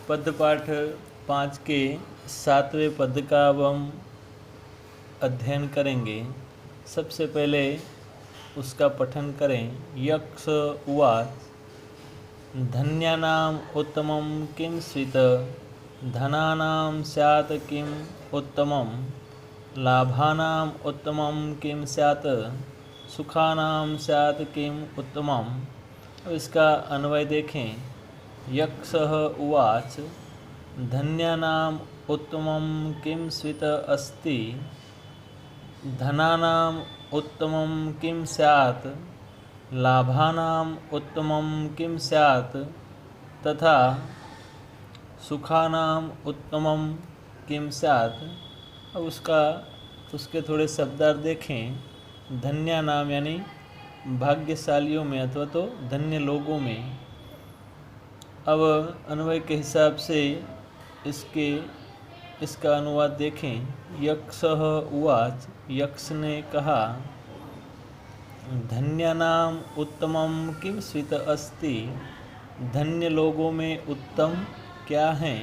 पद्यपाठ 5 के 7वें पद का अब हम अध्ययन करेंगे। सबसे पहले उसका पठन करें। यक्ष उवाच धन्यानाम् उत्तमं किं स्वित् धनानां स्यात् किम् उत्तमं लाभानाम् उत्तमं किं स्यात् सुखानां स्यात् किम् उत्तमम्। अब इसका अन्वय देखें। यक्षः उवाच धन्यानाम् उत्तमं किं स्वित् अस्ति धनानाम् उत्तमं किं स्यात् लाभानाम् उत्तमं किं स्यात् तथा सुखानाम् उत्तमं किं स्यात्। अब उसके थोड़े शब्दार्थ देखें। धन्यानाम यानी भाग्यशालियों में अथवा तो धन्य लोगों में। अब अन्वय के हिसाब से इसका अनुवाद देखें। यक्षः उवाच यक्ष ने कहा धन्यानाम उत्तमं किं स्वित् अस्ति धन्य लोगों में उत्तम क्या है।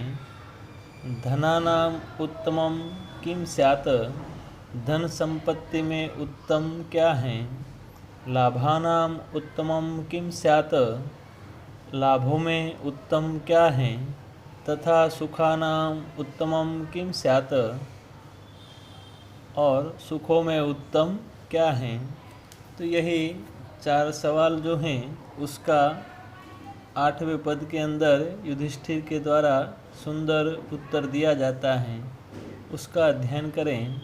धनानाम उत्तमं किं स्यात् धन संपत्ति में उत्तम क्या है। लाभानाम उत्तमं किं स्यात् लाभों में उत्तम क्या है। तथा सुखानाम उत्तमं किं स्यात् और सुखों में उत्तम क्या है। तो यही 4 सवाल जो हैं उसका 8वें पद के अंदर युधिष्ठिर के द्वारा सुंदर उत्तर दिया जाता है। उसका अध्ययन करें।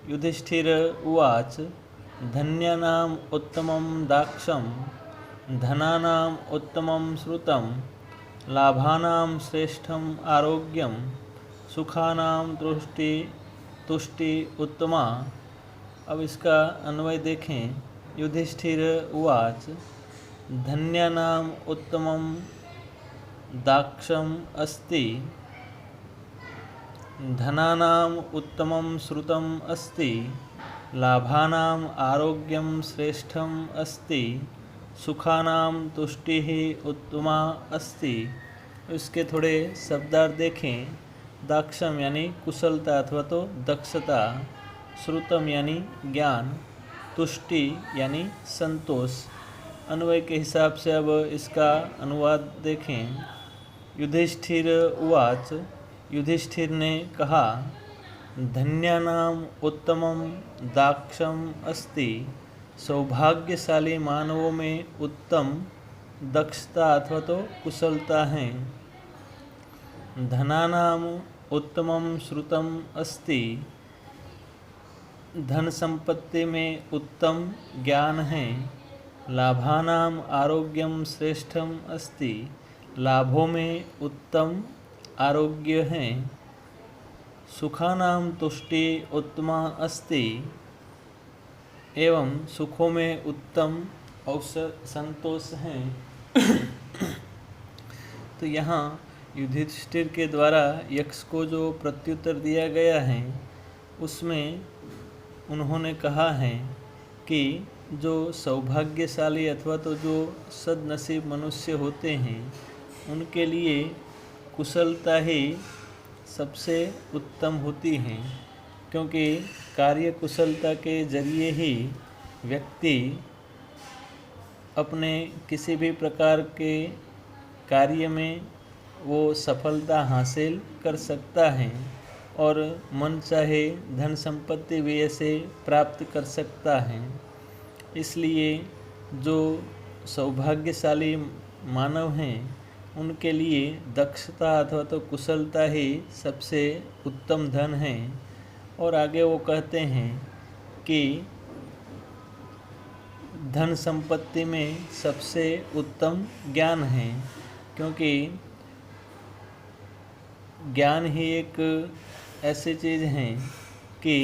युधिष्ठिर उवाच धन्यानाम् उत्तमं दाक्षं धनानाम् उत्तमं श्रुतं लाभानां श्रेष्ठम् आरोग्यं सुखानां तुष्टि उत्तमा। अब इसका अन्वय देखें। युधिष्ठिर उवाच धन्यानाम् उत्तमं दाक्षम् अस्ति धनानाम् उत्तमं श्रुतम् अस्ति लाभानाम् आरोग्यं श्रेष्ठम् अस्ति सुखानां तुष्टिः उत्तमा अस्ति। इसके थोड़े शब्दार्थ देखें। दाक्षम यानी कुशलता अथवा तो दक्षता, श्रुतम यानी ज्ञान, तुष्टि यानी संतोष। अन्वय के हिसाब से अब इसका अनुवाद देखें। युधिष्ठिर उवाच युधिष्ठिर ने कहा धन्यानाम् उत्तमं दाक्षम अस्ति सौभाग्यशाली मानवों में उत्तम दक्षता अथवा तो कुशलता है। धनानाम् उत्तमं श्रुतम् अस्ति धन संपत्ति में उत्तम ज्ञान है। लाभानाम आरोग्यम श्रेष्ठम अस्ति लाभों में उत्तम आरोग्य है। सुखानाम तुष्टि उत्तमा अस्ति एवं सुखों में उत्तम अवसर संतोष है। तो यहाँ युधिष्ठिर के द्वारा यक्ष को जो प्रत्युत्तर दिया गया है उसमें उन्होंने कहा है कि जो सौभाग्यशाली अथवा तो जो सद्नसीब मनुष्य होते हैं उनके लिए कुशलता ही सबसे उत्तम होती है, क्योंकि कार्य कुशलता के जरिए ही व्यक्ति अपने किसी भी प्रकार के कार्य में वो सफलता हासिल कर सकता है और मन चाहे धन संपत्ति भी ऐसे प्राप्त कर सकता है। इसलिए जो सौभाग्यशाली मानव हैं उनके लिए दक्षता अथवा तो कुशलता ही सबसे उत्तम धन है। और आगे वो कहते हैं कि धन संपत्ति में सबसे उत्तम ज्ञान है, क्योंकि ज्ञान ही एक ऐसी चीज़ है कि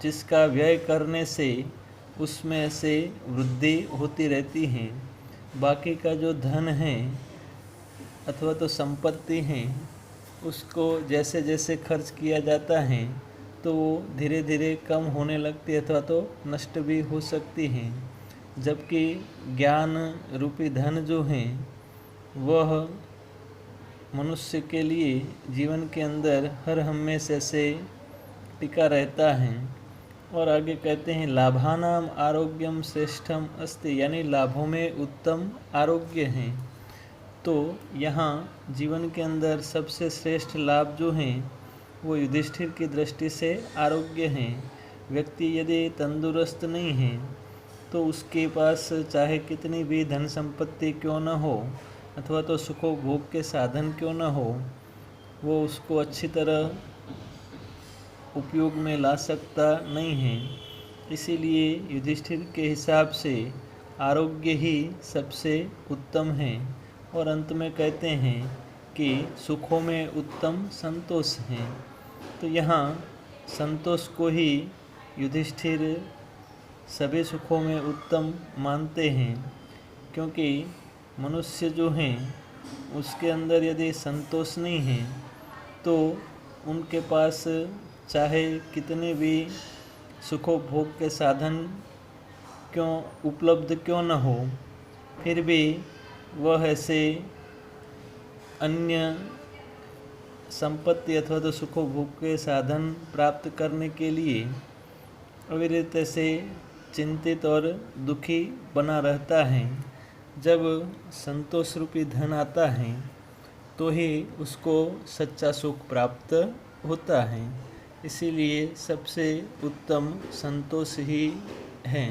जिसका व्यय करने से उसमें से वृद्धि होती रहती है। बाकी का जो धन है अथवा तो संपत्ति है उसको जैसे जैसे खर्च किया जाता है तो वो धीरे धीरे कम होने लगती है अथवा तो नष्ट भी हो सकती है। जबकि ज्ञान रूपी धन जो है वह मनुष्य के लिए जीवन के अंदर हर हमेशा से टिका रहता है। और आगे कहते हैं लाभानाम आरोग्यम श्रेष्ठम अस्ति, यानी लाभों में उत्तम आरोग्य है। तो यहाँ जीवन के अंदर सबसे श्रेष्ठ लाभ जो हैं वो युधिष्ठिर की दृष्टि से आरोग्य हैं। व्यक्ति यदि तंदुरुस्त नहीं है तो उसके पास चाहे कितनी भी धन संपत्ति क्यों न हो अथवा तो सुखोभोग के साधन क्यों न हो, वो उसको अच्छी तरह उपयोग में ला सकता नहीं है। इसीलिए युधिष्ठिर के हिसाब से आरोग्य ही सबसे उत्तम है। और अंत में कहते हैं कि सुखों में उत्तम संतोष है। तो यहाँ संतोष को ही युधिष्ठिर सभी सुखों में उत्तम मानते हैं, क्योंकि मनुष्य जो हैं उसके अंदर यदि संतोष नहीं है तो उनके पास चाहे कितने भी सुखोभोग के साधन क्यों उपलब्ध क्यों न हो, फिर भी वह ऐसे अन्य संपत्ति अथवा तो सुखोभोग के साधन प्राप्त करने के लिए अविरत से चिंतित और दुखी बना रहता है। जब संतोष रूपी धन आता है तो ही उसको सच्चा सुख प्राप्त होता है। इसीलिए सबसे उत्तम संतोष ही है।